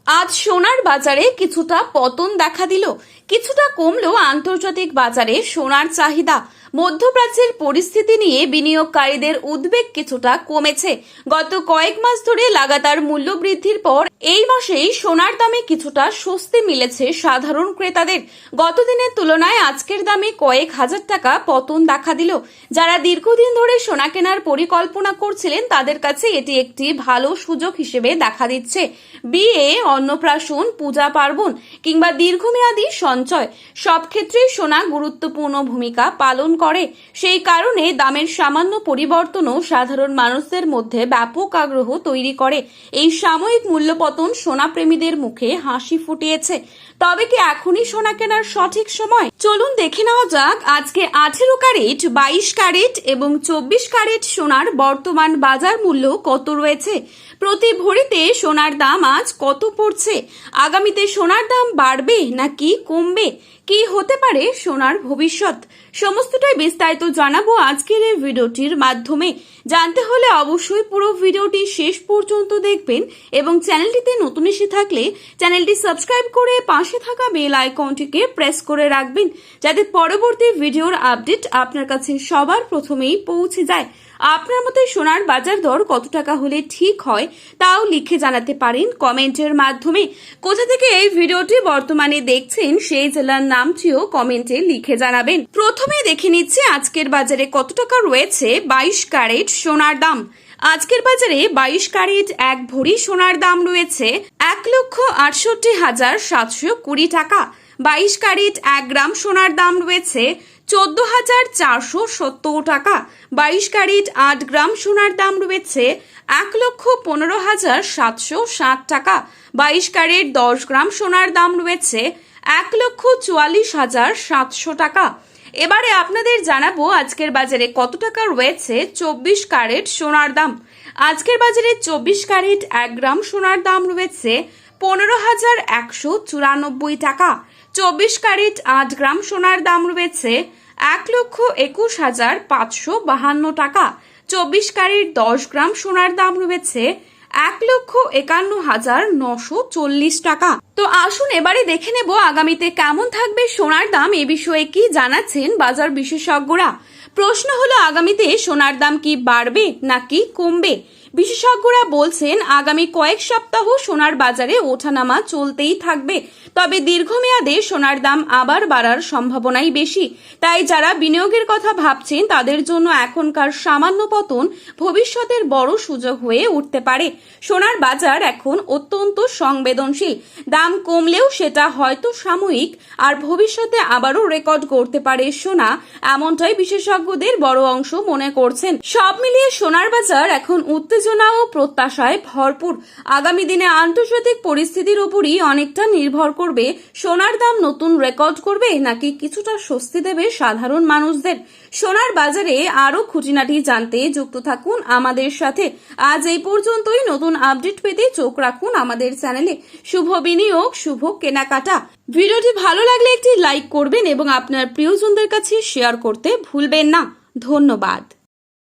আজ সোনার বাজারে কিছুটা পতন দেখা দিল, কিছুটা কমলো আন্তর্জাতিক বাজারে সোনার চাহিদা। মধ্যপ্রাচ্যের পরিস্থিতি নিয়ে বিনিয়োগকারীদের উদ্বেগ কিছুটা কমেছে। গত কয়েক মাস ধরে লাগাতার মূল্য বৃদ্ধির পর এই মাসেই সোনার দামে কিছুটা স্বস্তি মিলেছে সাধারণ ক্রেতাদের। গত দিনের তুলনায় আজকের দামে কয়েক হাজার টাকা পতন দেখা দিল। যারা দীর্ঘদিন ধরে সোনা কেনার পরিকল্পনা করছিলেন তাদের কাছে এটি একটি ভালো সুযোগ হিসেবে দেখা দিচ্ছে। বিয়ে, অন্নপ্রাশন, পূজা পার্বণ কিংবা দীর্ঘমেয়াদী সঞ্চয় সব ক্ষেত্রেই সোনা গুরুত্বপূর্ণ ভূমিকা পালন করে। সেই কারণে দামের সামান্য পরিবর্তনও সাধারণ মানুষদের মধ্যে ব্যাপক আগ্রহ তৈরি করে। এই সাময়িক মূল্যপতন সোনা প্রেমীদের মুখে হাসি ফুটিয়েছে। তবে কি এখনই সোনা কেনার সঠিক সময়? চলুন দেখে নেওয়া যাক আজকে 18 ক্যারেট, 22 ক্যারেট এবং 24 ক্যারেট সোনার বর্তমান বাজার মূল্য কত রয়েছে। প্রতি ভরিতে সোনার দাম আজ কত পড়ছে? আগামীতে সোনার দাম বাড়বে নাকি কমবে? কি হতে পারে সোনার ভবিষ্যৎ? সমস্তটাই বিস্তারিত জানাবো আজকের এই ভিডিওটির মাধ্যমে। জানতে হলে অবশ্যই পুরো ভিডিওটি শেষ পর্যন্ত দেখবেন এবং চ্যানেলটিতে নতুন এসে থাকলে চ্যানেলটি সাবস্ক্রাইব করে পাশে থাকা বেল আইকনটিকে প্রেস করে রাখবেন, যাতে পরবর্তী ভিডিওর আপডেট আপনার কাছে সবার প্রথমেই পৌঁছে যায়। আপনার মতে সোনার বাজার দর কত টাকা হলে ঠিক হয় তাও লিখে জানাতে পারেন কমেন্টের মাধ্যমে। কোথা থেকে এই ভিডিওটি বর্তমানে দেখছেন সেই জেলার নামটিও কমেন্টে লিখে জানাবেন। প্রথমে দেখে নিচ্ছি আজকের বাজারে কত টাকা রয়েছে 22 ক্যারেট সোনার দাম। আজকের বাজারে 22 ক্যারেট এক ভরি সোনার দাম রয়েছে 1,68,720 টাকা। 22 ক্যারেট 1 গ্রাম সোনার দাম রয়েছে 14,470 টাকা। 22 ক্যারেট 8 গ্রাম সোনার দাম রয়েছে 1,15,760 টাকা। 22 ক্যারেট 10 গ্রাম সোনার দাম রয়েছে 1,44,700 টাকা। এবারে আপনাদের জানাবো আজকের বাজারে কত টাকা রয়েছে 24 ক্যারেট সোনার দাম। আজকের বাজারে 24 ক্যারেট 1 গ্রাম সোনার দাম রয়েছে 15,194 টাকা। 24 ক্যারেট 8 গ্রাম সোনার দাম রয়েছে 1,21,552 টাকা। 24 ক্যারেট 10 গ্রাম সোনার দাম রয়েছে 1,51,940 টাকা। তো আসুন এবারে দেখে নেব আগামীতে কেমন থাকবে সোনার দাম। এ বিষয়ে কি জানাচ্ছেন বাজার বিশেষজ্ঞরা। প্রশ্ন হলো আগামীতে সোনার দাম কি বাড়বে নাকি কমবে। বিশেষজ্ঞরা বলছেন আগামী কয়েক সপ্তাহ সোনার বাজারে ওঠানামা চলতেই থাকবে, তবে দীর্ঘমেয়াদে সোনার দাম আবার বাড়ার সম্ভাবনাই বেশি। তাই যারা বিনিয়োগের কথা ভাবছেন তাদের জন্য এখনকার সামান্য পতন ভবিষ্যতের বড় সুযোগ হয়ে উঠতে পারে। সোনার বাজার এখন অত্যন্ত সংবেদনশীল। দাম কমলেও সেটা হয়তো সাময়িক, আর ভবিষ্যতে আবারও রেকর্ড করতে পারে সোনা, এমনটাই বিশেষজ্ঞদের বড় অংশ মনে করছেন। সব মিলিয়ে সোনার বাজার এখন উত্তেজনা ও প্রত্যাশায় ভরপুর। আগামী দিনে আন্তর্জাতিক পরিস্থিতির উপরই অনেকটা নির্ভর করবে সোনার দাম নতুন রেকর্ড করবে নাকি কিছুটা স্বস্তি দেবে সাধারণ মানুষদের। সোনার বাজারে আরো খুঁটিনাটি জানতে যুক্ত থাকুন আমাদের সাথে। আজ এই পর্যন্তই। নতুন আপডেট পেতে চোখ রাখুন আমাদের চ্যানেলে। শুভ বিনিয়োগ, শুভ কেনাকাটা। ভিডিওটি ভালো লাগলে একটি লাইক করবেন এবং আপনার প্রিয়জনদের কাছে শেয়ার করতে ভুলবেন না। ধন্যবাদ।